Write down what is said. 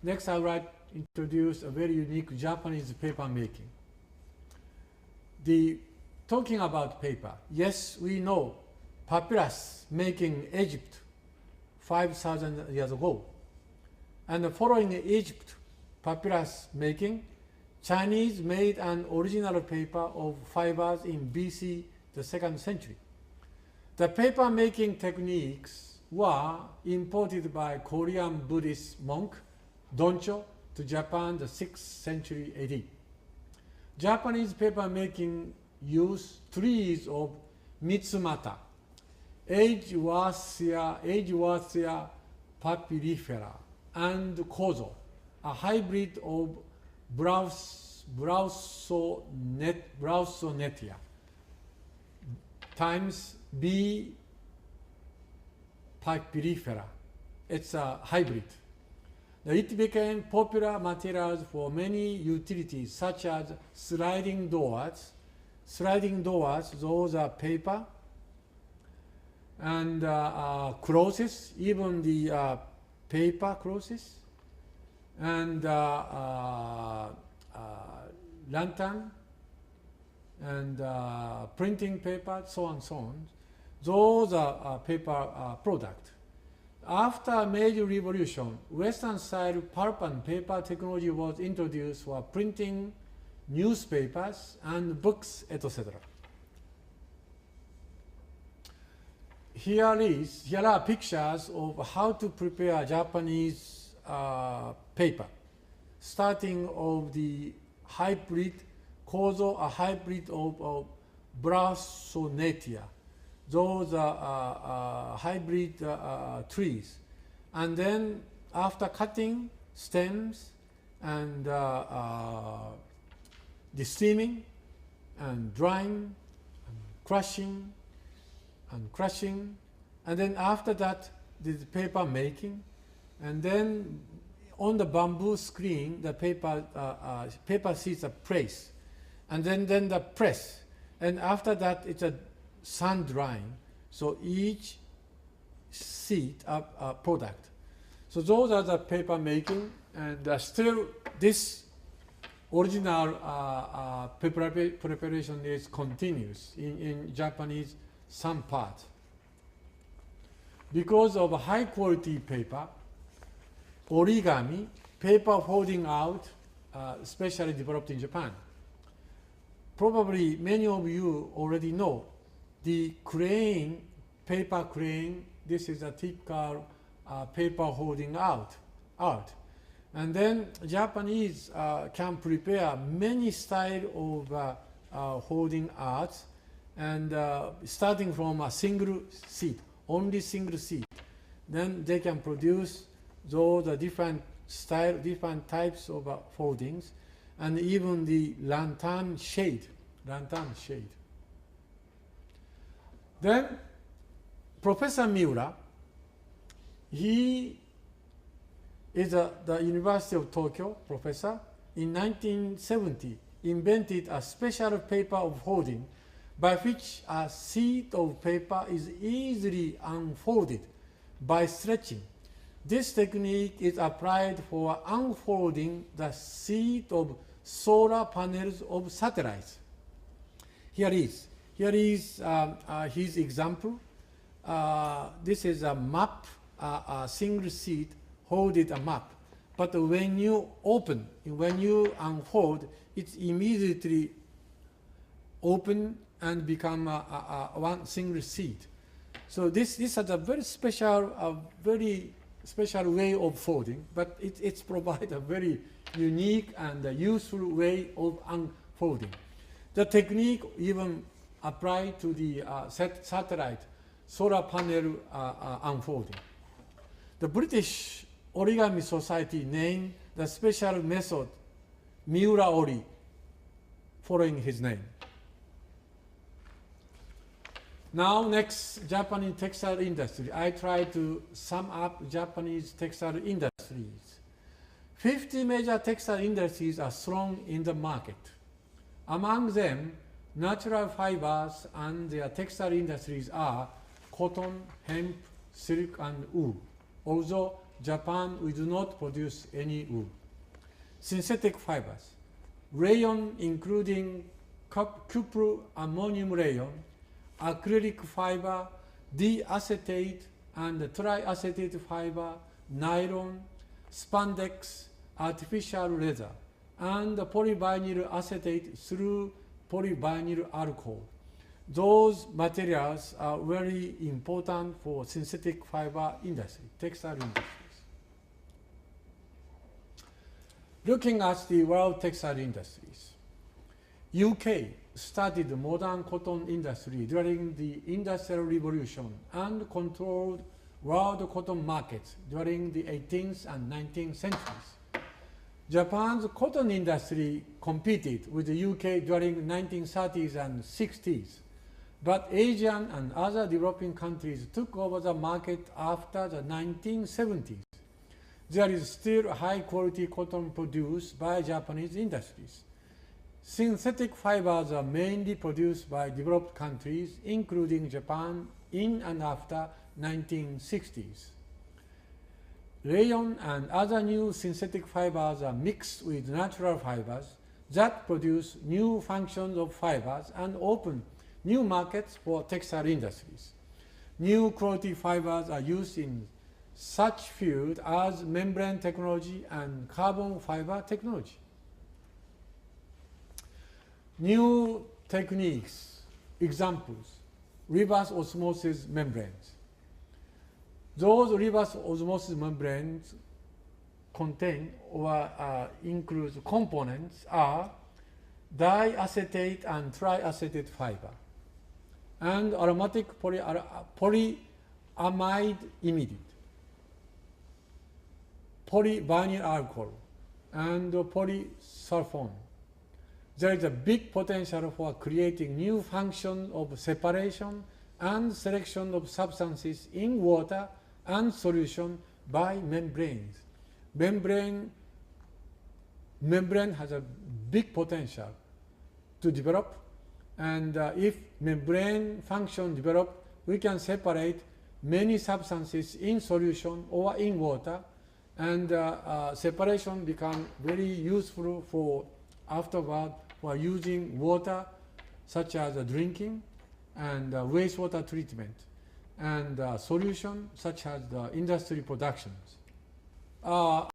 Next, I would like to introduce a very unique Japanese paper making. Talking about paper, yes, we know papyrus making Egypt 5,000 years ago. And following Egypt papyrus making, Chinese made an original paper of fibers in BC, the 2nd century. The paper making techniques were imported by Korean Buddhist monk Doncho to Japan the 6th century AD. Japanese paper making used trees of Mitsumata, Agewarthia papyrifera, and Kozo, a hybrid of Browsonetia times B. papyrifera. It's a hybrid. It became popular materials for many utilities such as sliding doors. Sliding doors, those are paper, and crosses, even the paper crosses, and lantern, and printing paper, so on and so on. Those are paper products. After Meiji Revolution, Western-style pulp and paper technology was introduced for printing newspapers and books, etc. Here are pictures of how to prepare Japanese paper, starting of the hybrid Kozo, a hybrid of Browsonetia. Those are hybrid trees. And then after cutting stems and the steaming and drying and crushing, and then after that the paper making, and then on the bamboo screen the paper sheets are placed, and then the press, and after that it's a sun drying. So each sheet a product. So those are the paper making, and still this original preparation is continuous in Japanese some part. Because of high quality paper, origami, paper folding out, especially developed in Japan. Probably many of you already know the crane, paper crane. This is a typical paper holding out art. And then Japanese can prepare many styles of holding arts, and starting from a single seat, only single seat. Then they can produce those different style, different types of foldings, and even the lantern shade. Then Professor Miura, he is the University of Tokyo professor. In 1970, invented a special paper of folding by which a sheet of paper is easily unfolded by stretching. This technique is applied for unfolding the sheet of solar panels of satellites. Here is his example. This is a map, a single sheet holding a map. But when you open, when you unfold, it's immediately open and become one single sheet. So this is a very special way of folding, but it's provide a very unique and useful way of unfolding. The technique even applied to the satellite solar panel unfolding. The British Origami Society named the special method Miura Ori, following his name. Now next, Japanese textile industry. I try to sum up Japanese textile industries. 50 major textile industries are strong in the market. Among them, natural fibers and their textile industries are cotton, hemp, silk, and wool. Although Japan, we do not produce any wool. Synthetic fibers. Rayon including cupro ammonium rayon, acrylic fiber, diacetate and triacetate fiber, nylon, spandex, artificial leather, and polyvinyl acetate through polyvinyl alcohol. Those materials are very important for synthetic fiber industry, textile industries. Looking at the world textile industries, UK started the modern cotton industry during the Industrial Revolution and controlled world cotton markets during the 18th and 19th centuries. Japan's cotton industry competed with the UK during 1930s and 60s, but Asian and other developing countries took over the market after the 1970s. There is still high-quality cotton produced by Japanese industries. Synthetic fibers are mainly produced by developed countries, including Japan, in and after 1960s. Rayon and other new synthetic fibers are mixed with natural fibers that produce new functions of fibers and open new markets for textile industries. New quality fibers are used in such fields as membrane technology and carbon fiber technology. New techniques, examples, reverse osmosis membranes. Those reverse osmosis membranes contain or include components are diacetate and triacetate fiber, and aromatic polyamide imidate, polyvinyl alcohol, and polysulfone. There is a big potential for creating new functions of separation and selection of substances in water and solution by membranes. Membrane has a big potential to develop, and if membrane function develop, we can separate many substances in solution or in water, and separation become very useful for afterward for using water such as drinking and wastewater treatment, and solution such as the industry productions.